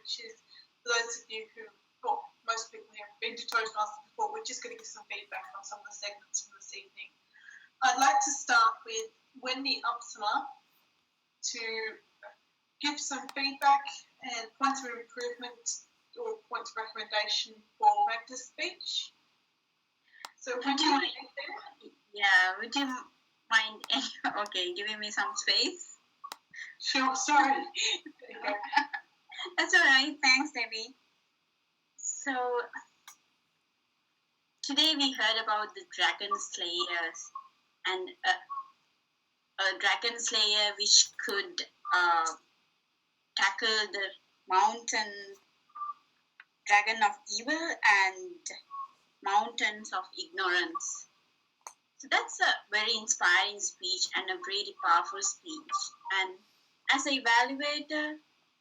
which is, for those of you who, well, most people who have been to Toastmasters before, we're just going to give some feedback on some of the segments from this evening. I'd like to start with Wendy Upsala to give some feedback and points of improvement or points of recommendation for Magda's speech. So would you mind? Yeah, would you mind giving me some space? Sure, sorry. There you go. That's all right. Thanks, Debbie. So today we heard about the dragon slayers and a dragon slayer which could tackle the mountain dragon of evil and mountains of ignorance. So that's a very inspiring speech and a really powerful speech. And as an evaluator,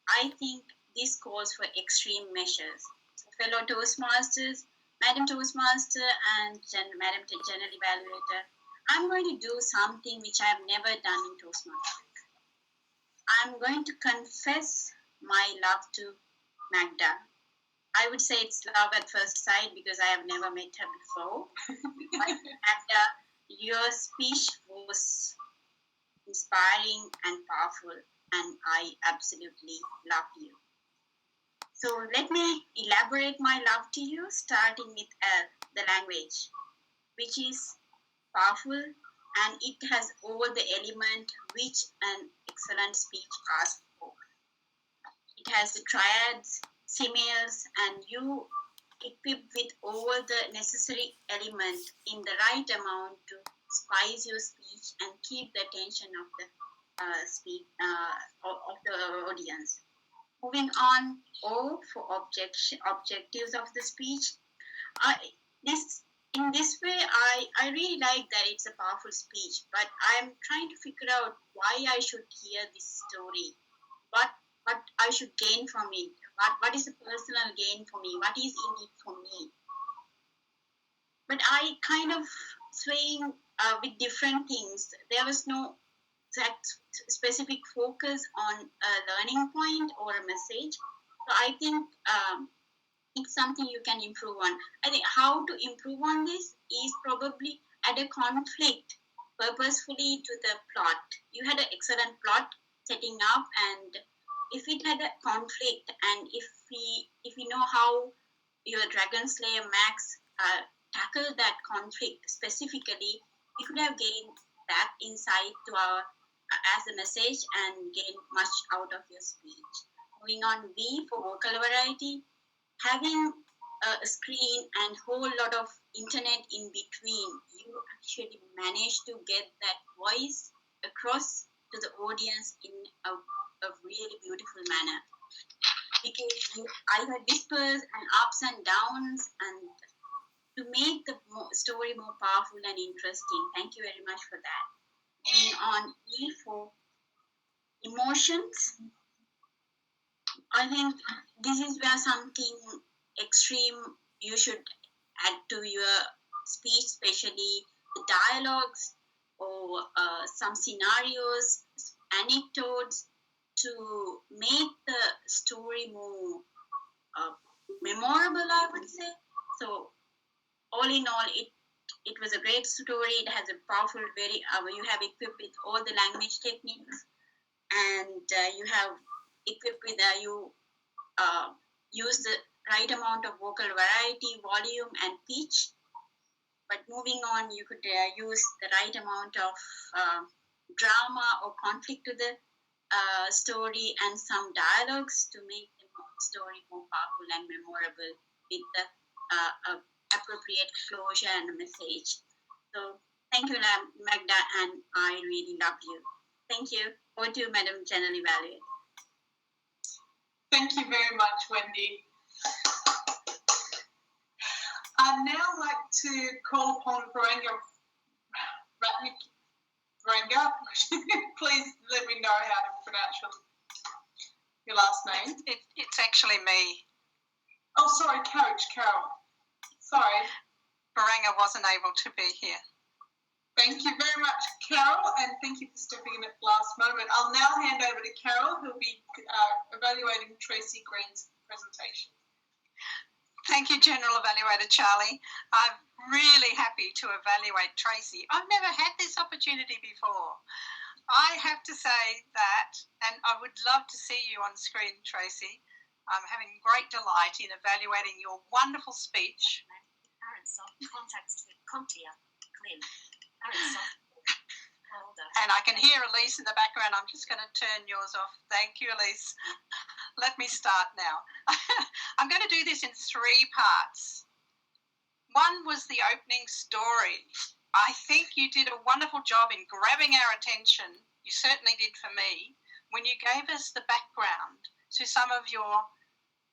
I think this calls for extreme measures. So fellow Toastmasters, Madam Toastmaster and Madam General Evaluator, I'm going to do something which I have never done in Toastmasters. I'm going to confess my love to Magda. I would say it's love at first sight because I have never met her before. But Magda, your speech was inspiring and powerful, and I absolutely love you. So let me elaborate my love to you, starting with the language, which is powerful, and it has all the element which an excellent speech asks for. It has the triads, similes, and you equipped with all the necessary elements in the right amount to spice your speech and keep the attention of the audience. Moving on, O for objectives of the speech. In this way, I really like that it's a powerful speech, but I'm trying to figure out why I should hear this story. What I should gain from it. What is the personal gain for me? What is in it for me? But I kind of swaying with different things. There was no specific focus on a learning point or a message. So I think it's something you can improve on. I think how to improve on this is probably add a conflict purposefully to the plot. You had an excellent plot setting up, and if it had a conflict, and if we know how your Dragon Slayer Max tackled that conflict specifically, we could have gained that insight to our as a message and gain much out of your speech. Moving on, V for vocal variety. Having a screen and whole lot of internet in between, you actually manage to get that voice across to the audience in a really beautiful manner. Because I had whispers and ups and downs, and to make the story more powerful and interesting. Thank you very much for that. Moving on, E for emotions. I think this is where something extreme you should add to your speech, especially the dialogues or some scenarios, anecdotes, to make the story more memorable, I would say. So all in all, it was a great story. It has a powerful, you have equipped with all the language techniques, and you have equipped with, use the right amount of vocal variety, volume, and pitch. But moving on, you could use the right amount of drama or conflict to the story and some dialogues to make the story more powerful and memorable with the appropriate closure and message. So thank you, Magda, and I really love you. Thank you. Over to you, Madam General Evaluator. Thank you very much, Wendy. I'd now like to call upon Varanga Ratnik. Varanga, please let me know how to pronounce your last name. It's actually me. Oh, sorry, Carol. Sorry. Varanga wasn't able to be here. Thank you very much, Carol, and thank you for stepping in at the last moment. I'll now hand over to Carol, who'll be evaluating Tracy Green's presentation. Thank you, General Evaluator Charlie. I'm really happy to evaluate Tracy. I've never had this opportunity before. I have to say that, and I would love to see you on screen, Tracy. I'm having great delight in evaluating your wonderful speech. And I can hear Elise in the background. I'm just going to turn yours off. Thank you, Elise. Let me start now. I'm going to do this in 3 parts. One was the opening story. I think you did a wonderful job in grabbing our attention. You certainly did for me when you gave us the background to some of your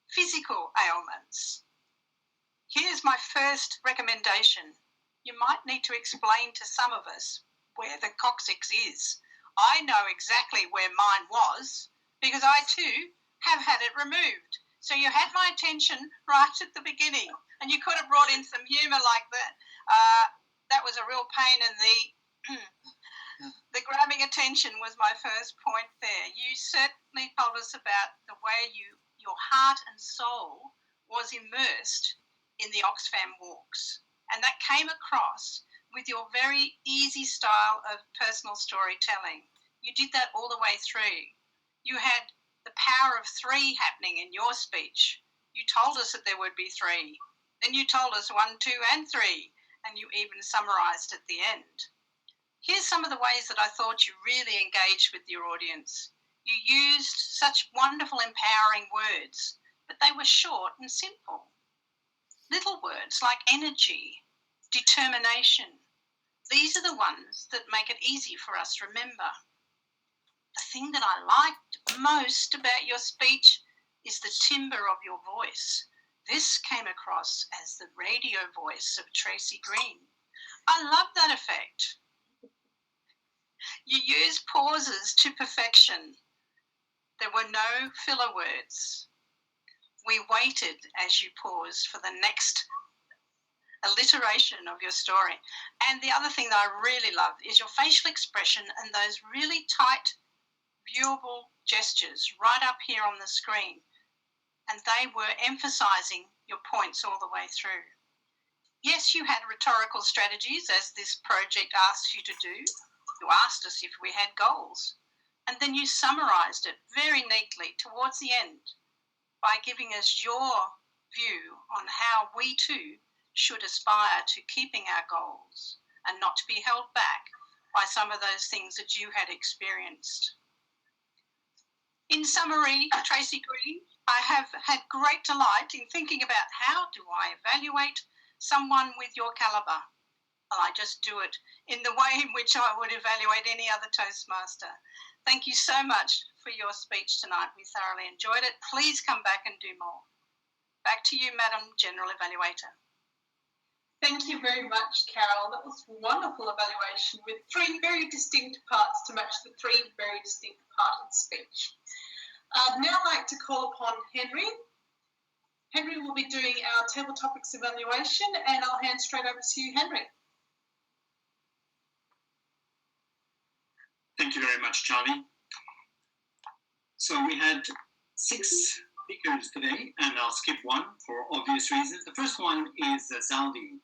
physical ailments. Here's my first recommendation. You might need to explain to some of us where the coccyx is. I know exactly where mine was because I too have had it removed. So you had my attention right at the beginning, and you could have brought in some humour like that. That was a real pain in the grabbing attention was my first point there. You certainly told us about the way your heart and soul was immersed in the Oxfam walks. And that came across with your very easy style of personal storytelling. You did that all the way through. You had the power of 3 happening in your speech. You told us that there would be 3. Then you told us 1, 2, and 3, and you even summarised at the end. Here's some of the ways that I thought you really engaged with your audience. You used such wonderful, empowering words, but they were short and simple. Little words like energy, determination. These are the ones that make it easy for us to remember. The thing that I liked most about your speech is the timbre of your voice. This came across as the radio voice of Tracy Green. I love that effect. You used pauses to perfection. There were no filler words. We waited as you paused for the next alliteration of your story. And the other thing that I really love is your facial expression and those really tight, viewable gestures right up here on the screen. And they were emphasising your points all the way through. Yes, you had rhetorical strategies, as this project asks you to do. You asked us if we had goals. And then you summarised it very neatly towards the end by giving us your view on how we too should aspire to keeping our goals and not to be held back by some of those things that you had experienced. In summary, Tracy Green, I have had great delight in thinking about how do I evaluate someone with your calibre. Well, I just do it in the way in which I would evaluate any other Toastmaster. Thank you so much for your speech tonight. We thoroughly enjoyed it. Please come back and do more. Back to you, Madam General Evaluator. Thank you very much, Carol. That was a wonderful evaluation with 3 very distinct parts to match the 3 very distinct parted speech. I'd now like to call upon Henry. Henry will be doing our table topics evaluation, and I'll hand straight over to you, Henry. Thank you very much, Charlie. So we had 6 speakers today, and I'll skip one for obvious reasons. The first one is Zaldi.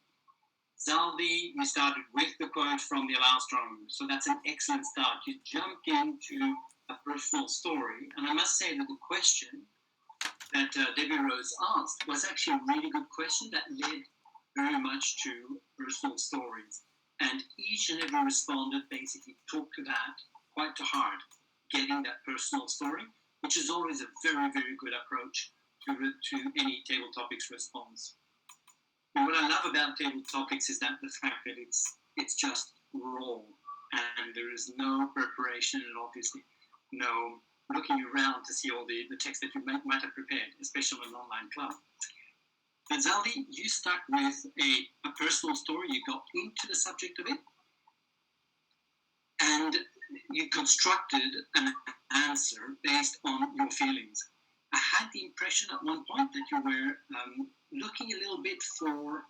Zaldi, we started with the quote from the Allow Strong, so that's an excellent start. You jumped into a personal story, and I must say that the question that Debbie Rose asked was actually a really good question that led very much to personal stories. And each and every respondent basically talked to that quite to heart, getting that personal story, which is always a very, very good approach to any table topics response. And what I love about table topics is that the fact that it's just raw, and there is no preparation and obviously no looking around to see all the text that you might have prepared, especially on an online club. But Zaldi, you stuck with a personal story. You got into the subject of it, and you constructed an answer based on your feelings. I had the impression at one point that you were looking a little bit for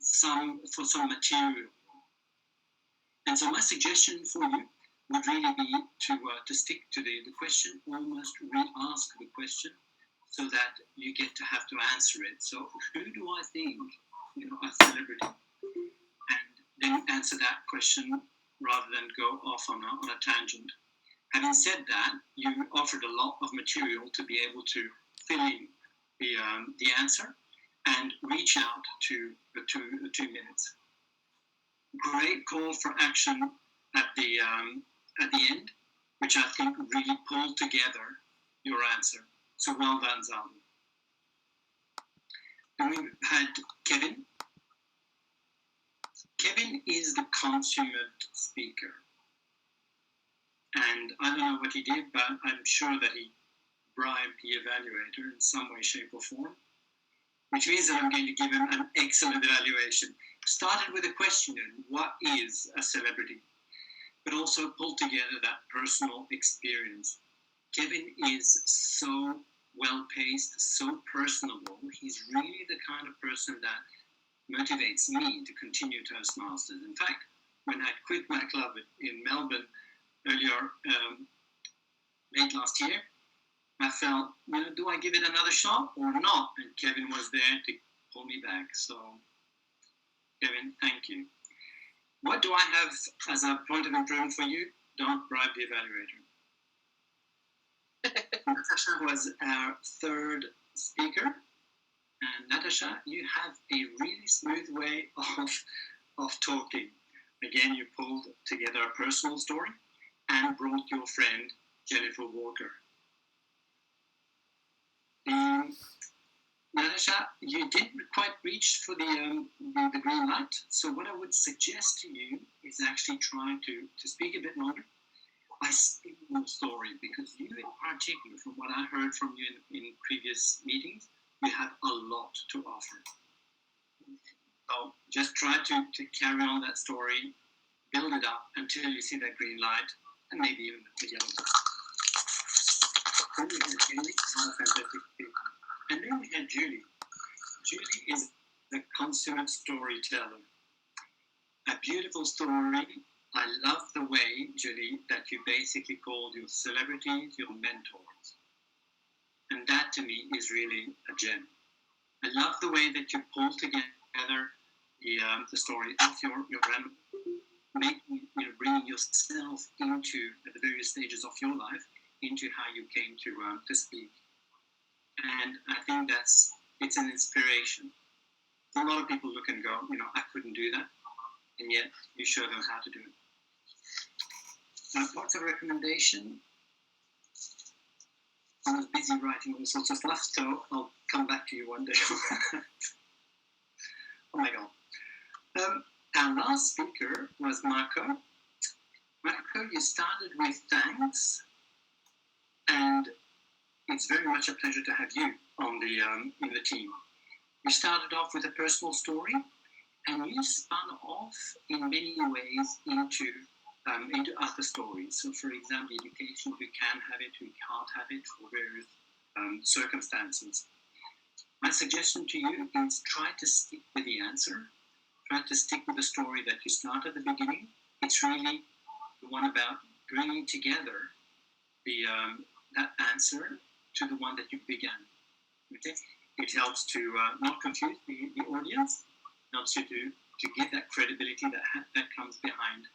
some material. And so my suggestion for you would really be to stick to the question, almost re-ask the question, so that you get to have to answer it. So who do I think, a celebrity? And then answer that question rather than go off on a tangent. Having said that, you offered a lot of material to be able to fill in the answer and reach out to the 2 minutes. Great call for action at the end, which I think really pulled together your answer. So well done, Zaldi. Then we had Kevin. Kevin is the consummate speaker. And I don't know what he did, but I'm sure that he bribed the evaluator in some way, shape, or form, which means that I'm going to give him an excellent evaluation. Started with a question, what is a celebrity? But also pulled together that personal experience. Kevin is so well-paced, so personable. He's really the kind of person that motivates me to continue Toastmasters. In fact, when I quit my club in Melbourne earlier, late last year, I felt, do I give it another shot or not? And Kevin was there to pull me back. So, Kevin, thank you. What do I have as a point of improvement for you? Don't bribe the evaluator. Natasha was our third speaker. And Natasha, you have a really smooth way of talking. Again, you pulled together a personal story and brought your friend Jennifer Walker. Natasha, you didn't quite reach for the green light, so what I would suggest to you is actually try to speak a bit longer by spinning your story, because you in particular, from what I heard from you in previous meetings, you have a lot to offer. So just try to carry on that story, build it up until you see that green light, and maybe even the yellow light. Then we had Julie, what a fantastic speaker. And then we had Julie. Julie is the consummate storyteller. A beautiful story. I love the way, Julie, that you basically called your celebrities your mentors. And that to me is really a gem. I love the way that you pull together the story of your grandmother, bringing yourself into at the various stages of your life into how you came to speak. And I think it's an inspiration. A lot of people look and go, I couldn't do that, and yet you show them how to do it. Parts of recommendation. I was busy writing all sorts of stuff, so I'll come back to you one day. Oh my God. Our last speaker was Marco. Marco, you started with thanks, and it's very much a pleasure to have you on in the team. You started off with a personal story, and you spun off in many ways into other stories. So, for example, education, we can have it, we can't have it for various circumstances. My suggestion to you is try to stick with the answer. Try to stick with the story that you start at the beginning. It's really the one about bringing together that answer to the one that you began. Okay? It helps to not confuse the audience. It helps you to give that credibility that comes behind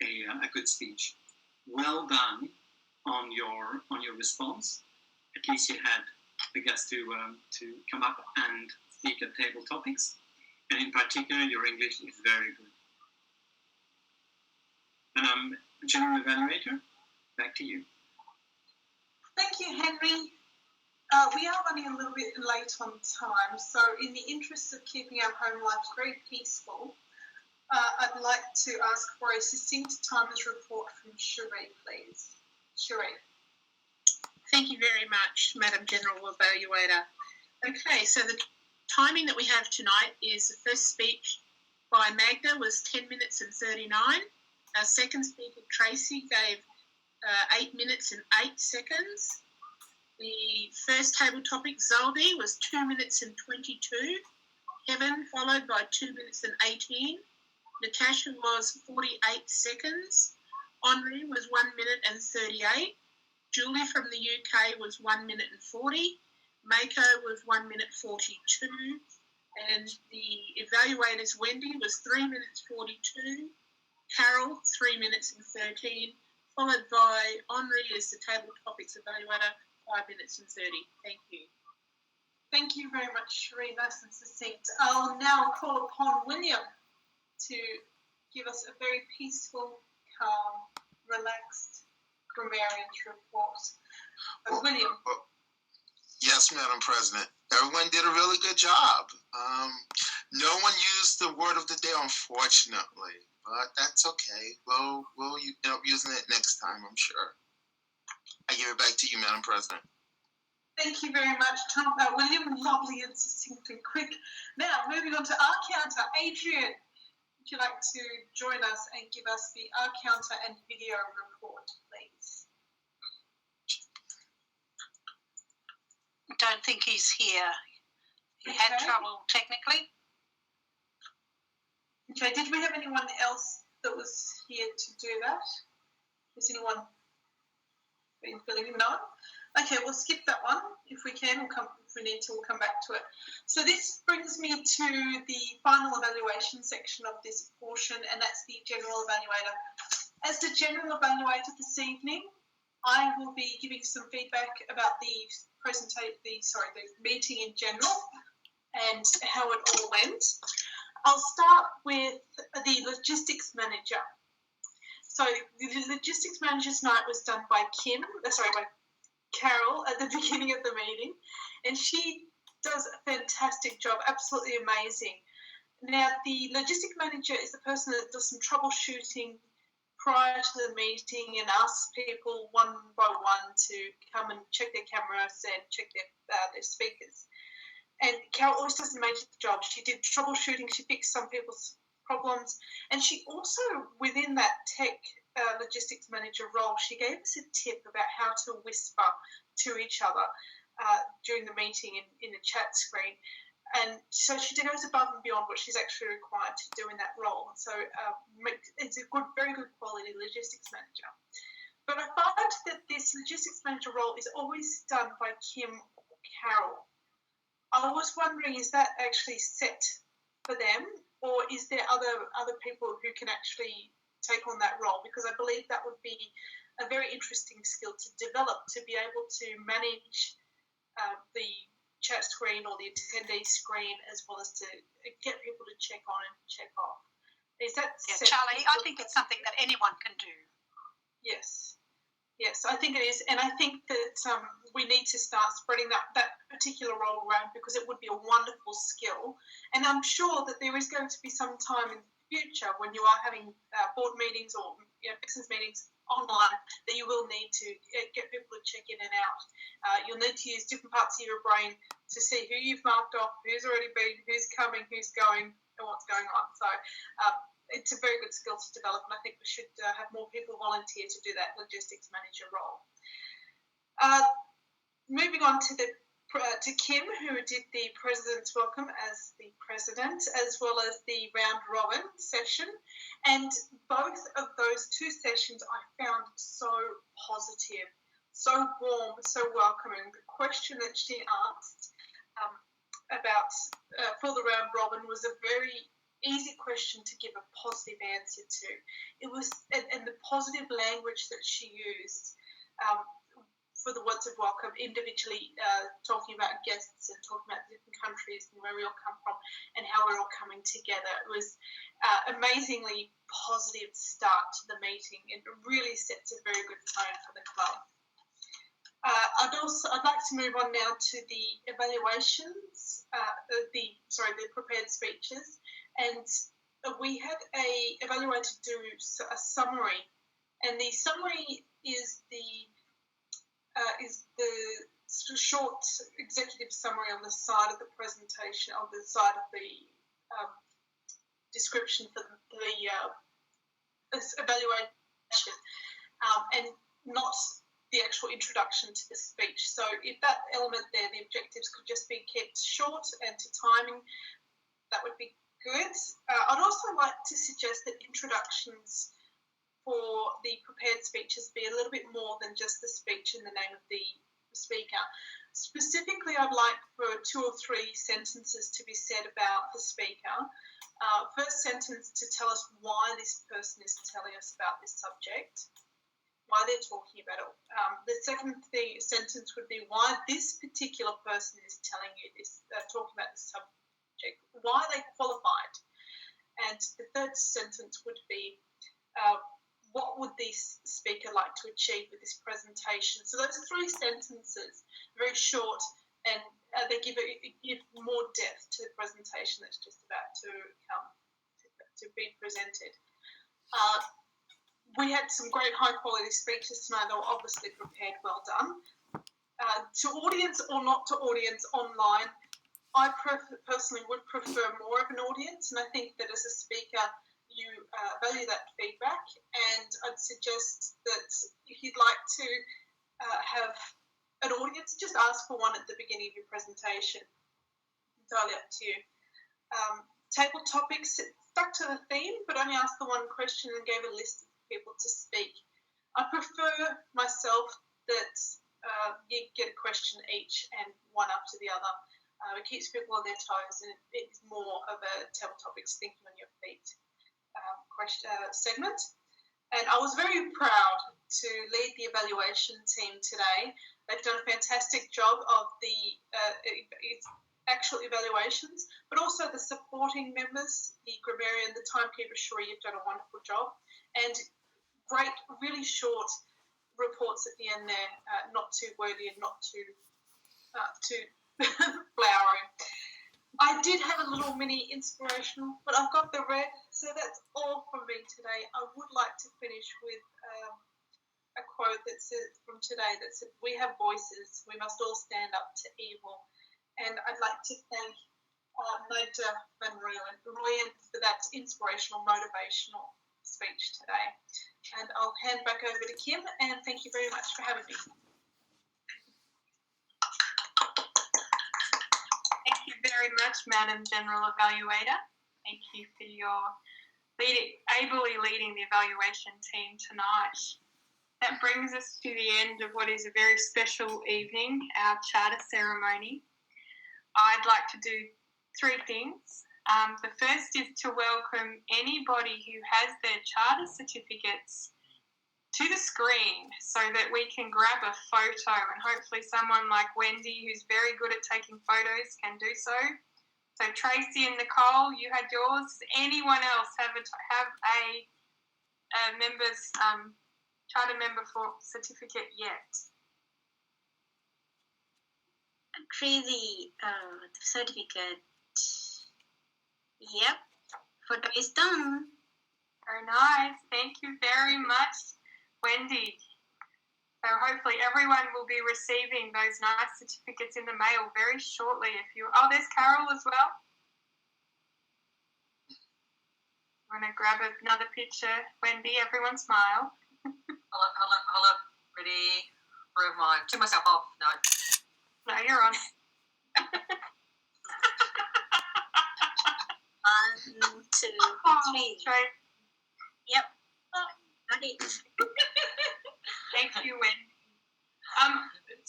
a good speech. Well done on your response. At least you had the guts to come up and speak at table topics, and in particular, your English is very good. And General Evaluator, back to you. Thank you, Henry. We are running a little bit late on time, so in the interest of keeping our home life very peaceful, I'd like to ask for a succinct timers report from Cherie, please. Cherie. Thank you very much, Madam General Evaluator. Okay, so the timing that we have tonight is the first speech by Magda was 10 minutes and 39. Our second speaker, Tracy, gave 8 minutes and 8 seconds. The first table topic, Zaldi, was 2 minutes and 22. Kevin followed by 2 minutes and 18. Natasha was 48 seconds. Henri was 1 minute and 38. Julie from the UK was 1 minute and 40. Mako was 1 minute 42. And the evaluators, Wendy, was 3 minutes 42. Carol, 3 minutes and 13. Followed by Henri as the table topics evaluator, 5 minutes and 30. Thank you. Thank you very much, Sheree. Nice and succinct. I'll now call upon William to give us a very peaceful, calm, relaxed grammarian's report. William. Yes, Madam President. Everyone did a really good job. No one used the word of the day, unfortunately, but that's okay. We'll end up using it next time, I'm sure. I give it back to you, Madam President. Thank you very much, William. Lovely and succinct and quick. Now, moving on to our counter. Adrian, would you like to join us and give us the our counter and video report, please? Don't think he's here. He had trouble technically. Okay, did we have anyone else that was here to do that? Has anyone been filling in? No? Okay, we'll skip that one if we can. If we need to, we'll come back to it. So this brings me to the final evaluation section of this portion, and that's the general evaluator. As the general evaluator this evening, I will be giving some feedback about the meeting in general and how it all went. I'll start with the logistics manager. So the logistics manager's night was done by by Carol at the beginning of the meeting, and she does a fantastic job, absolutely amazing. Now, the logistic manager is the person that does some troubleshooting prior to the meeting and asks people one by one to come and check their cameras and check their speakers. And Carol always does an amazing job. She did troubleshooting, she fixed some people's problems, and she also, within that tech logistics manager role, she gave us a tip about how to whisper to each other during the meeting in the chat screen. And so she goes above and beyond what she's actually required to do in that role. So it's a very good quality logistics manager. But I find that this logistics manager role is always done by Kim or Carol. I was wondering, is that actually set for them, or is there other people who can actually take on that role? Because I believe that would be a very interesting skill to develop, to be able to manage the chat screen or the attendee screen, as well as to get people to check on and check off. Is that Charlie, I think it's something that anyone can do. Yes, I think it is, and I think that we need to start spreading that particular role around, because it would be a wonderful skill. And I'm sure that there is going to be some time in the future when you are having board meetings or business meetings online that you will need to get people to check in and out. You'll need to use different parts of your brain to see who you've marked off, who's already been, who's coming, who's going, and what's going on. So it's a very good skill to develop, and I think we should have more people volunteer to do that logistics manager role. Moving on to Kim, who did the President's Welcome as the President, as well as the Round Robin session. And both of those two sessions I found so positive, so warm, so welcoming. The question that she asked for the Round Robin was a very easy question to give a positive answer to. It was, and the positive language that she used for the words of welcome, individually talking about guests and talking about different countries and where we all come from and how we're all coming together. It was amazingly positive start to the meeting. It really sets a very good tone for the club. I'd like to move on now to the evaluations, the prepared speeches, and we had a evaluator do a summary, and the summary is the short executive summary on the side of the presentation, on the side of the description for the evaluation, and not the actual introduction to the speech. So if that element there, the objectives could just be kept short and to timing, that would be Good. I'd also like to suggest that introductions for the prepared speeches be a little bit more than just the speech and the name of the speaker. Specifically, I'd like for 2 or 3 sentences to be said about the speaker. First sentence to tell us why this person is telling us about this subject, why they're talking about it. The second sentence would be why this particular person is telling you this, talking about this subject, why they qualified. And the third sentence would be what would this speaker like to achieve with this presentation? So those 3 sentences, very short, and they give more depth to the presentation that's just about to be presented. We had some great high-quality speeches tonight. They were obviously prepared, well done. To audience or not to audience online, I personally would prefer more of an audience, and I think that as a speaker, you value that feedback, and I'd suggest that if you'd like to have an audience, just ask for one at the beginning of your presentation. Entirely up to you. Table topics, stuck to the theme, but only asked the one question and gave a list of people to speak. I prefer myself that you get a question each and one up to the other. It keeps people on their toes, and it's more of a table topics thinking on your feet segment. And I was very proud to lead the evaluation team today. They've done a fantastic job of the actual evaluations, but also the supporting members, the grammarian, the timekeeper. Sure, you've done a wonderful job, and great, really short reports at the end there, not too wordy and not too flowery. I did have a little mini inspirational, but I've got the red, so that's all from me today. I would like to finish with a quote that says, from today, that said, "We have voices, we must all stand up to evil." And I'd like to thank Magda Van Rooyen for that inspirational, motivational speech today. And I'll hand back over to Kim, and thank you very much for having me. Thank you very much, Madam General Evaluator. Thank you for your ably leading the evaluation team tonight. That brings us to the end of what is a very special evening, our charter ceremony. I'd like to do 3 things. The first is to welcome anybody who has their charter certificates to the screen so that we can grab a photo, and hopefully someone like Wendy, who's very good at taking photos, can do so. So Tracy and Nicole, you had yours. Does anyone else have a member's charter member for certificate yet? Tracy, the certificate. Yep, photo is done. Very nice. Thank you very much, Wendy. So hopefully everyone will be receiving those nice certificates in the mail very shortly. There's Carol as well. I'm going to grab another picture. Wendy, everyone smile. Hold up. Ready? Where am I? Turn myself off. No, you're on. 1, 2, 3. Straight. Yep. Got it. Thank you, Wendy.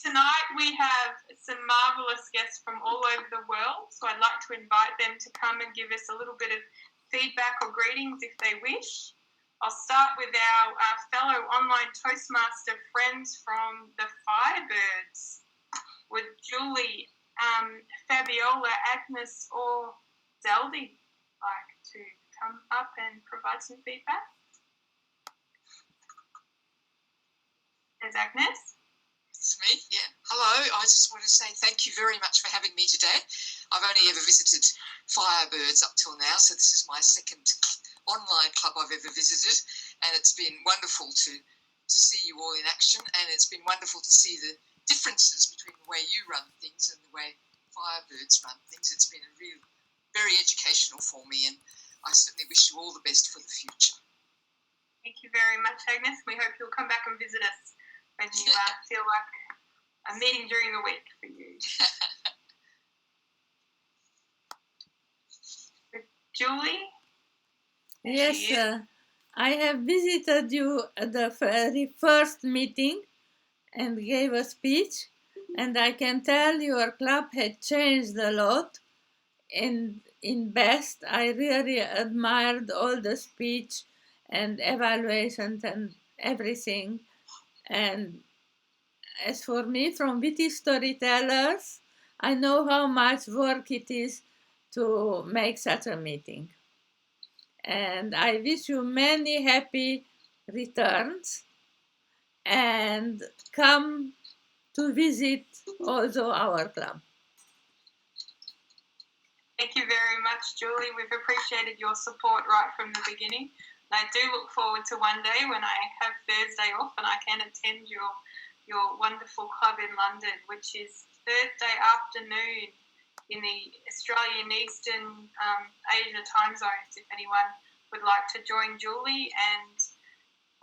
Tonight we have some marvellous guests from all over the world, so I'd like to invite them to come and give us a little bit of feedback or greetings if they wish. I'll start with our fellow online Toastmaster friends from the Firebirds. Would Julie, Fabiola, Agnes or Zeldy like to come up and provide some feedback? There's Agnes. It's me, yeah. Hello, I just want to say thank you very much for having me today. I've only ever visited Firebirds up till now, so this is my second online club I've ever visited, and it's been wonderful to see you all in action, and it's been wonderful to see the differences between the way you run things and the way Firebirds run things. It's been a real, very educational for me, and I certainly wish you all the best for the future. Thank you very much, Agnes. We hope you'll come back and visit us when you feel like a meeting during the week for you. Julie? Yes, I have visited you at the very first meeting and gave a speech, and I can tell your club had changed a lot. And in best, I really admired all the speech and evaluations and everything. And as for me, from Witty Storytellers, I know how much work it is to make such a meeting. And I wish you many happy returns and come to visit also our club. Thank you very much, Julie. We've appreciated your support right from the beginning. And I do look forward to one day when I have Thursday off and I can attend your wonderful club in London, which is Thursday afternoon in the Australian Eastern Asia time zones, if anyone would like to join Julie and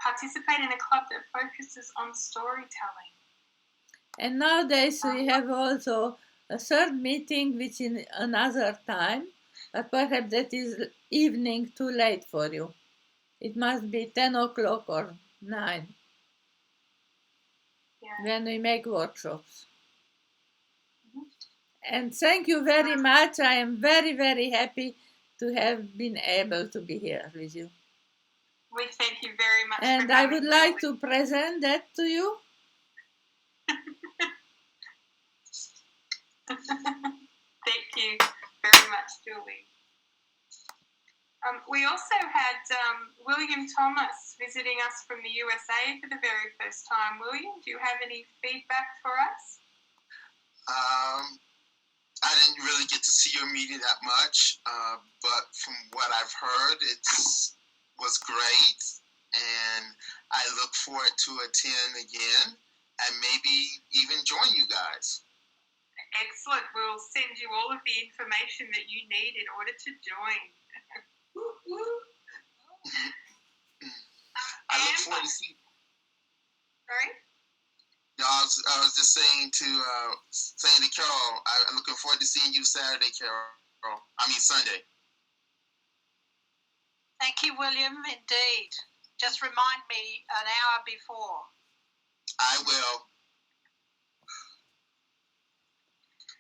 participate in a club that focuses on storytelling. And nowadays we have also a third meeting which in another time, but perhaps that is evening too late for you. It must be 10 o'clock or 9 when we make workshops. And thank you very much. I am very, very happy to have been able to be here with you. We thank you very much. And I would like to present that to you. Thank you very much, Julie. We also had William Thomas visiting us from the USA for the very first time. William, do you have any feedback for us? I didn't really get to see your meeting that much, but from what I've heard, it was great, and I look forward to attend again and maybe even join you guys. Excellent. We'll send you all of the information that you need in order to join. I look forward to seeing you. Sorry? No, I was just saying to Carol, I'm looking forward to seeing you Saturday, Carol. Sunday. Thank you, William, indeed. Just remind me an hour before. I will.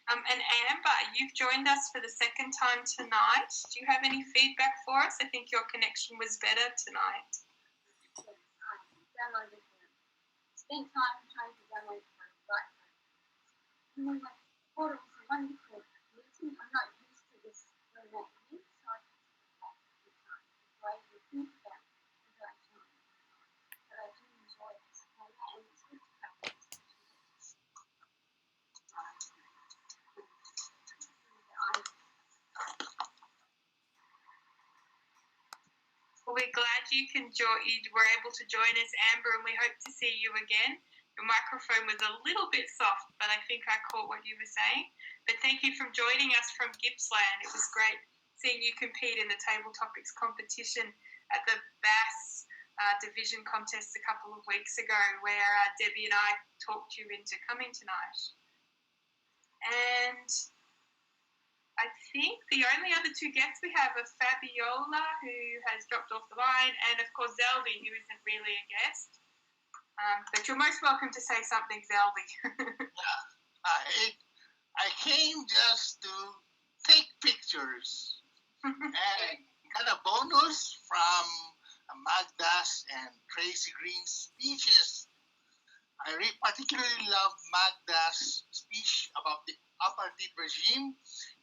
And Amber, you've joined us for the second time tonight. Do you have any feedback for us? I think your connection was better tonight. Spent time trying to download the right time. And then I thought it was a wonderful meeting. I'm not used to this remote meeting, so I to think about the right time. But I do enjoy this. And it's good to practice. Well, we're glad you were able to join us, Amber, and we hope to see you again. Your microphone was a little bit soft, but I think I caught what you were saying. But thank you for joining us from Gippsland. It was great seeing you compete in the Table Topics competition at the Bass Division contest a couple of weeks ago, where Debbie and I talked you into coming tonight. And I think the only other two guests we have are Fabiola, who has dropped off the line, and of course Zelby, who isn't really a guest. But you're most welcome to say something, Zelby. I came just to take pictures and got a bonus from Magda's and Tracy Green's speeches. I particularly love Magda's speech about the apartheid regime,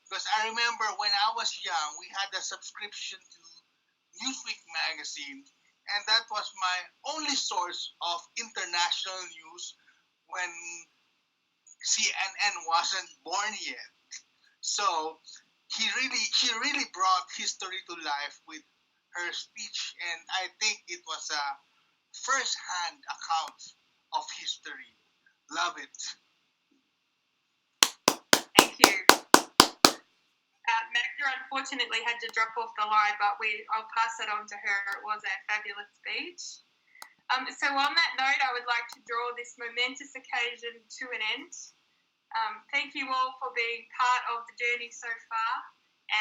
because I remember when I was young, we had a subscription to Newsweek magazine, and that was my only source of international news when CNN wasn't born yet. So she really brought history to life with her speech, and I think it was a first-hand account of history. Love it. Thank you. Magda unfortunately had to drop off the line, but I'll pass it on to her. It was a fabulous speech. So on that note, I would like to draw this momentous occasion to an end. Thank you all for being part of the journey so far,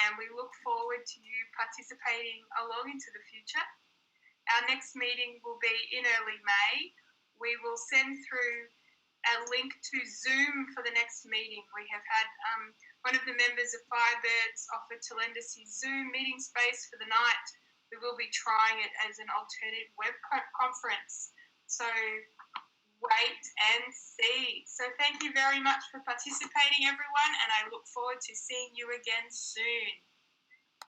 and we look forward to you participating along into the future. Our next meeting will be in early May. We will send through a link to Zoom for the next meeting. We have had one of the members of Firebirds offer to lend us his Zoom meeting space for the night. We will be trying it as an alternative web conference. So wait and see. So thank you very much for participating, everyone, and I look forward to seeing you again soon.